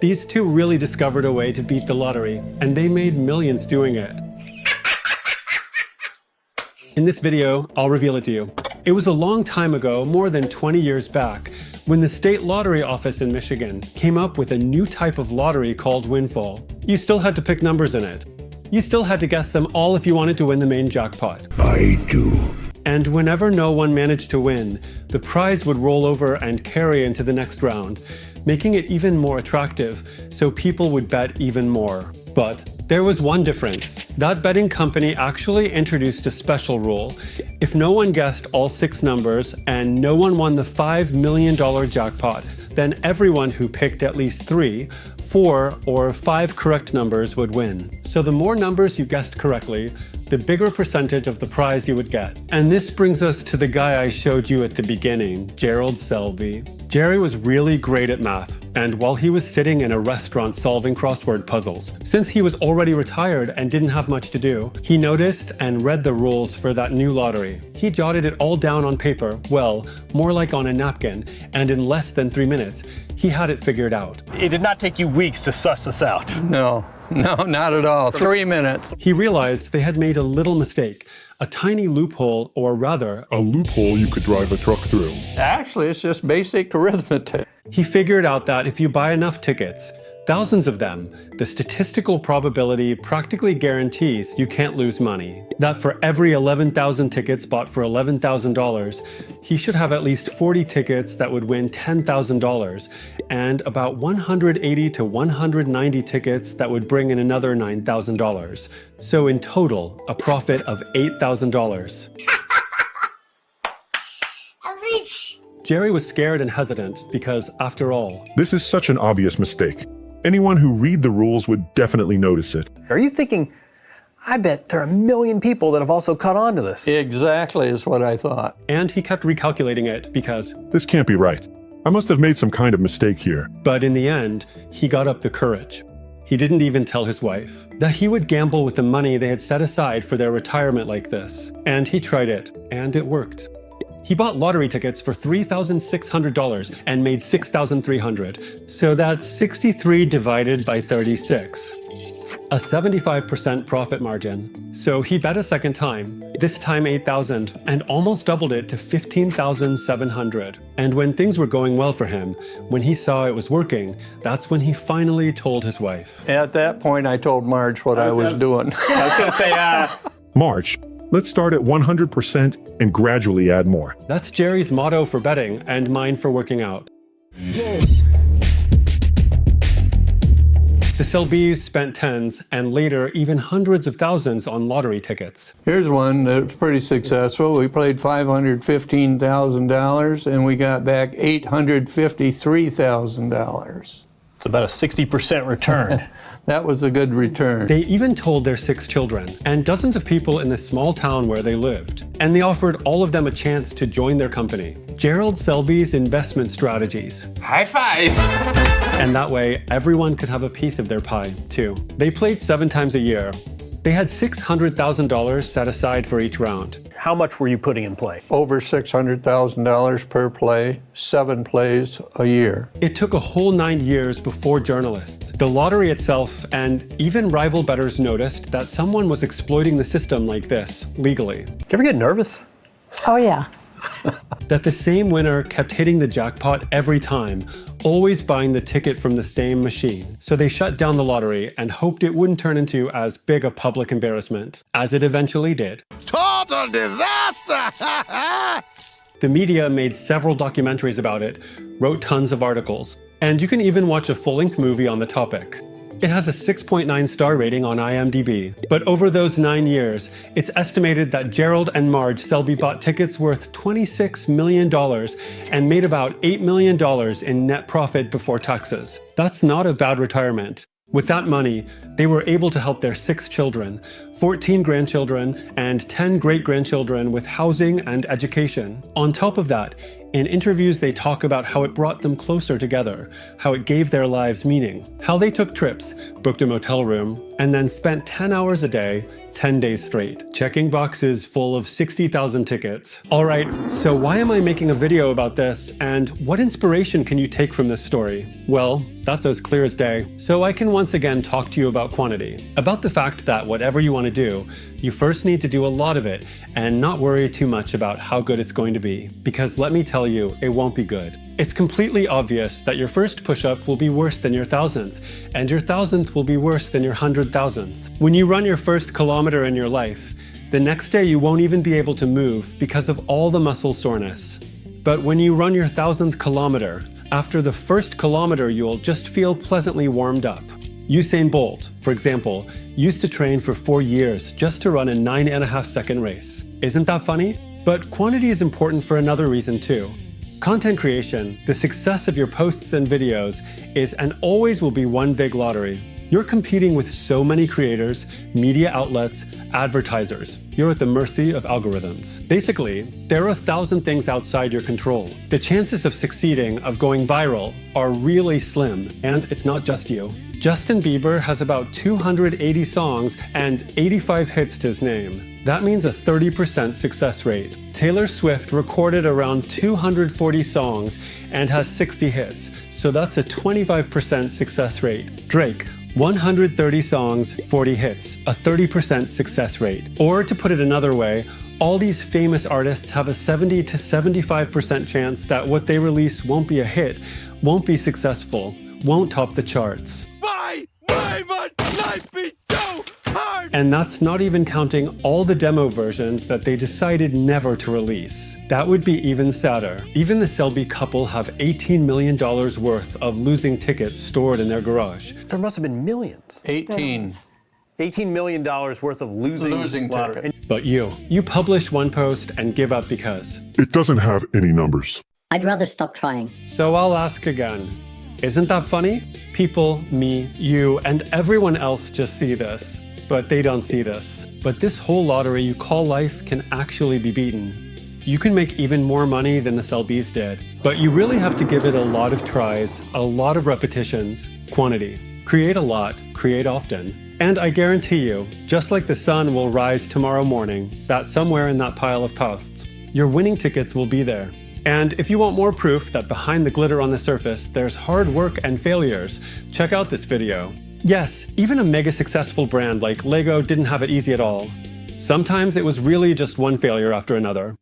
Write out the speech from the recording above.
These two really discovered a way to beat the lottery, and they made millions doing it. In this video, I'll reveal it to you. It was a long time ago, more than 20 years back, when the state lottery office in Michigan came up with a new type of lottery called Windfall. You still had to pick numbers in it. You still had to guess them all if you wanted to win the main jackpot. I do. And whenever no one managed to win, the prize would roll over and carry into the next round, making it even more attractive, so people would bet even more. But there was one difference. That betting company actually introduced a special rule. If no one guessed all 6 numbers and no one won the $5 million jackpot, then everyone who picked at least 3, 4, or 5 correct numbers would win. So the more numbers you guessed correctly, the bigger percentage of the prize you would get. And this brings us to the guy I showed you at the beginning, Gerald Selby. Jerry was really great at math, and while he was sitting in a restaurant solving crossword puzzles, since he was already retired and didn't have much to do, he noticed and read the rules for that new lottery. He jotted it all down on paper, well, more like on a napkin, and in less than 3 minutes, he had it figured out. It did not take you weeks to suss this out. No, not at all. 3 minutes. He realized they had made a little mistake, a tiny loophole, or rather, A loophole you could drive a truck through. Actually, it's just basic arithmetic. he figured out that if you buy enough tickets, thousands of them, the statistical probability practically guarantees you can't lose money. That for every 11,000 tickets bought for $11,000, he should have at least 40 tickets that would win $10,000, and about 180 to 190 tickets that would bring in another $9,000. So in total, a profit of $8,000. I'm rich. Jerry was scared and hesitant because, after all, This is such an obvious mistake. Anyone who read the rules would definitely notice it. Are you thinking, I bet there are 1 million people that have also caught on to this? Exactly is what I thought. and he kept recalculating it because, This can't be right. I must have made some kind of mistake here. but in the end, he got up the courage. He didn't even tell his wife that he would gamble with the money they had set aside for their retirement like this. And he tried it, and it worked. He bought lottery tickets for $3,600 and made $6,300. So that's 63 divided by 36. A 75% profit margin. So he bet a second time, this time 8,000, and almost doubled it to 15,700. And when things were going well for him, when he saw it was working, that's when he finally told his wife. At that point, I told Marge what I was doing. I was going to say, March, let's start at 100% and gradually add more. That's Jerry's motto for betting and mine for working out. The Selbys spent tens and later even hundreds of thousands on lottery tickets. Here's one that's pretty successful. We played $515,000 and we got back $853,000. it's about a 60% return. That was a good return. They even told their 6 children and dozens of people in the small town where they lived. And they offered all of them a chance to join their company, Gerald Selby's Investment Strategies. High five! And that way, everyone could have a piece of their pie, too. They played 7 times a year. They had $600,000 set aside for each round. How much were you putting in play? Over $600,000 per play, 7 plays a year. It took a whole 9 years before journalists, the lottery itself, and even rival bettors noticed that someone was exploiting the system like this, legally. Do you ever get nervous? Oh, yeah. That the same winner kept hitting the jackpot every time, always buying the ticket from the same machine. So they shut down the lottery and hoped it wouldn't turn into as big a public embarrassment, as it eventually did. Total disaster! The media made several documentaries about it, wrote tons of articles, and you can even watch a full-length movie on the topic. It has a 6.9 star rating on IMDb, but over those 9 years, it's estimated that Gerald and Marge Selby bought tickets worth $26 million and made about $8 million in net profit before taxes. That's not a bad retirement. With that money, they were able to help their 6 children, 14 grandchildren, and 10 great-grandchildren with housing and education. On top of that, in interviews they talk about how it brought them closer together, how it gave their lives meaning, how they took trips, booked a motel room, and then spent 10 hours a day, 10 days straight, checking boxes full of 60,000 tickets. Alright, so why am I making a video about this, and what inspiration can you take from this story? Well, that's as clear as day. So I can once again talk to you about quantity, about the fact that whatever you want to do, you first need to do a lot of it and not worry too much about how good it's going to be, because let me tell you, it won't be good. It's completely obvious that your first push-up will be worse than your 1,000th, and your 1,000th will be worse than your 100,000th. When you run your first kilometer in your life, the next day you won't even be able to move because of all the muscle soreness. But when you run your 1,000th kilometer, after the first kilometer you'll just feel pleasantly warmed up. Usain Bolt, for example, used to train for 4 years just to run a 9.5-second race. Isn't that funny? But quantity is important for another reason too. Content creation, the success of your posts and videos, is and always will be one big lottery. You're competing with so many creators, media outlets, advertisers. You're at the mercy of algorithms. Basically, there are 1,000 things outside your control. The chances of succeeding, of going viral, are really slim, and it's not just you. Justin Bieber has about 280 songs and 85 hits to his name. That means a 30% success rate. Taylor Swift recorded around 240 songs and has 60 hits, so that's a 25% success rate. Drake, 130 songs, 40 hits, a 30% success rate. Or to put it another way, all these famous artists have a 70 to 75% chance that what they release won't be a hit, won't be successful, won't top the charts. Why must life be so hard? And that's not even counting all the demo versions that they decided never to release. That would be even sadder. Even the Selby couple have $18 million worth of losing tickets stored in their garage. There must have been millions. 18. $18 million worth of losing lottery. tickets. But you publish one post and give up because. It doesn't have any numbers. I'd rather stop trying. So I'll ask again. Isn't that funny? People, me, you, and everyone else just see this, but they don't see this. But this whole lottery you call life can actually be beaten. You can make even more money than the Selbys did, but you really have to give it a lot of tries, a lot of repetitions, quantity. Create a lot, create often. And I guarantee you, just like the sun will rise tomorrow morning, that somewhere in that pile of posts, your winning tickets will be there. And if you want more proof that behind the glitter on the surface, there's hard work and failures, check out this video. Yes, even a mega successful brand like Lego didn't have it easy at all. Sometimes it was really just one failure after another.